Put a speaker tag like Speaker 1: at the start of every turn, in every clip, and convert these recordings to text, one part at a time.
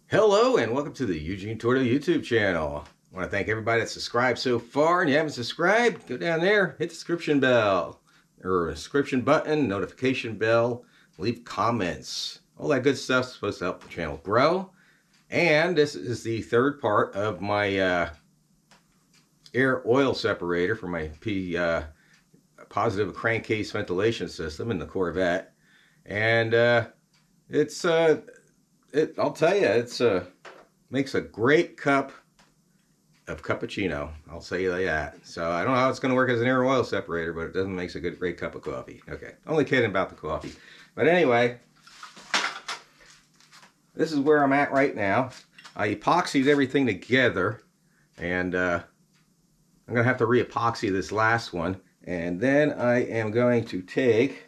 Speaker 1: Hello and welcome to the Eugene Torto YouTube channel. I want to thank everybody that's subscribed so far, and you haven't subscribed, go down there, hit the subscription bell, or subscription button, notification bell, leave comments. All that good stuff's supposed to help the channel grow. And this is the third part of my air oil separator for my positive crankcase ventilation system in the Corvette. And I'll tell you, it's makes a great cup of cappuccino. I'll say you that. So I don't know how it's going to work as an air oil separator, but it doesn't make a great cup of coffee. Okay, only kidding about the coffee. But anyway, this is where I'm at right now. I epoxied everything together, and I'm going to have to re-epoxy this last one. And then I am going to take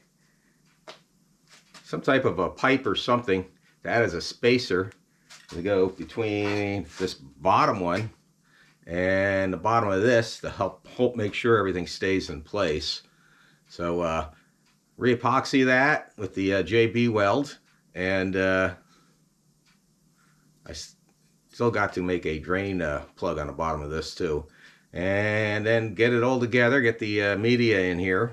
Speaker 1: some type of a pipe or something to add as a spacer to go between this bottom one and the bottom of this to help make sure everything stays in place. So re-epoxy that with the JB weld, and I still got to make a drain plug on the bottom of this too, and then get it all together, get the media in here,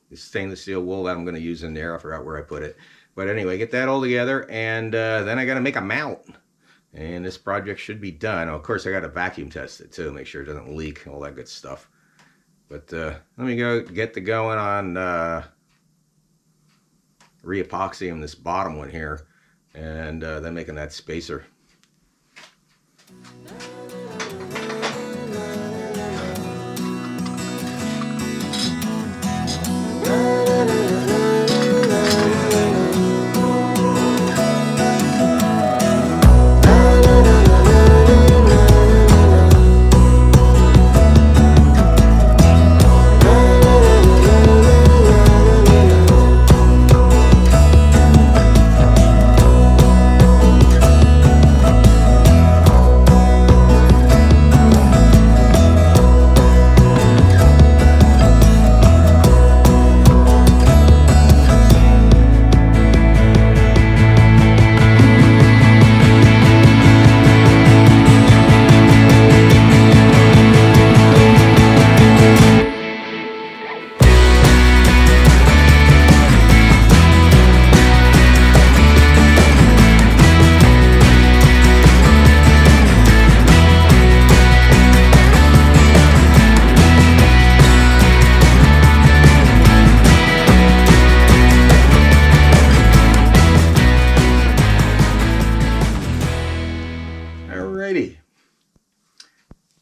Speaker 1: the stainless steel wool that I'm going to use in there. I forgot where I put it. But anyway, get that all together, and then I got to make a mount. And this project should be done. Oh, of course, I got to vacuum test it too, make sure it doesn't leak, all that good stuff. But let me go get to going on re-epoxying this bottom one here, and then making that spacer.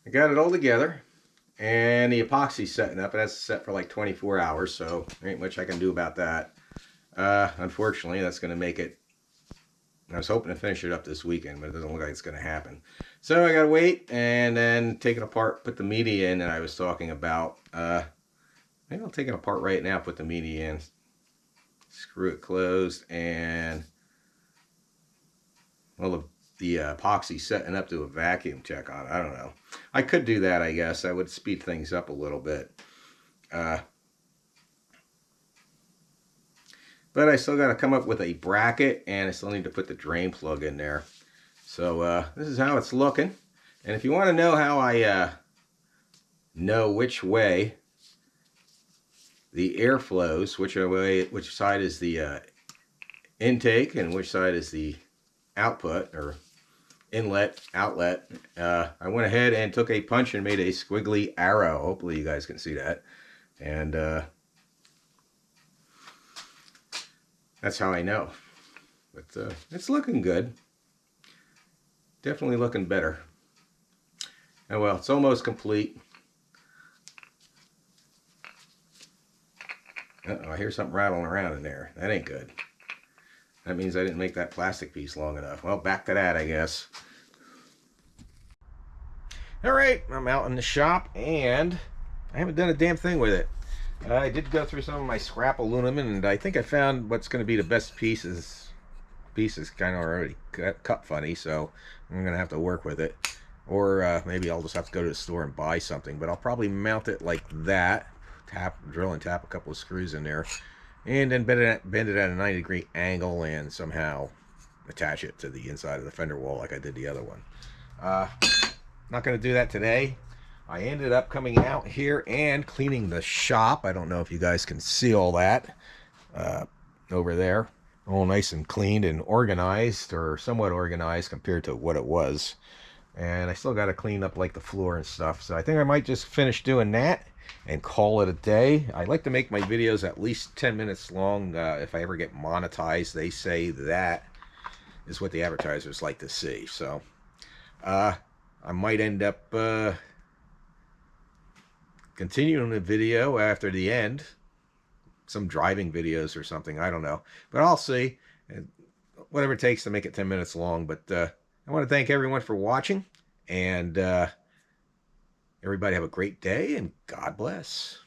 Speaker 1: I got it all together, and the epoxy's setting up. That's set for like 24 hours, so there ain't much I can do about that. Unfortunately, that's going to make it. I was hoping to finish it up this weekend, but it doesn't look like it's going to happen. So I got to wait and then take it apart, put the media in that I was talking about. Maybe I'll take it apart right now, put the media in, screw it closed, and well, the epoxy setting up to a vacuum check on it. I don't know. I could do that, I guess. I would speed things up a little bit. But I still got to come up with a bracket, and I still need to put the drain plug in there. So this is how it's looking. And if you want to know how I know which way the air flows, which side is the intake and which side is the output, or inlet, outlet, I went ahead and took a punch and made a squiggly arrow. Hopefully you guys can see that. And that's how I know. But it's looking good. Definitely looking better. And well, it's almost complete. Uh-oh, I hear something rattling around in there. That ain't good. That means I didn't make that plastic piece long enough. Well, back to that, I guess. Alright, I'm out in the shop, and I haven't done a damn thing with it. I did go through some of my scrap aluminum, and I think I found what's going to be the best pieces. Pieces kind of already cut funny, so I'm going to have to work with it. Or maybe I'll just have to go to the store and buy something. But I'll probably mount it like that. Drill and tap a couple of screws in there. And then bend it at a 90-degree angle and somehow attach it to the inside of the fender wall like I did the other one. Not going to do that today. I ended up coming out here and cleaning the shop. I don't know if you guys can see all that over there. All nice and cleaned and organized, or somewhat organized compared to what it was. And I still got to clean up like the floor and stuff. So I think I might just finish doing that and call it a day. I like to make my videos at least 10 minutes long. If I ever get monetized, they say that is what the advertisers like to see. So I might end up continuing the video after the end. Some driving videos or something. I don't know. But I'll see. And whatever it takes to make it 10 minutes long. But I want to thank everyone for watching. And everybody have a great day. And God bless.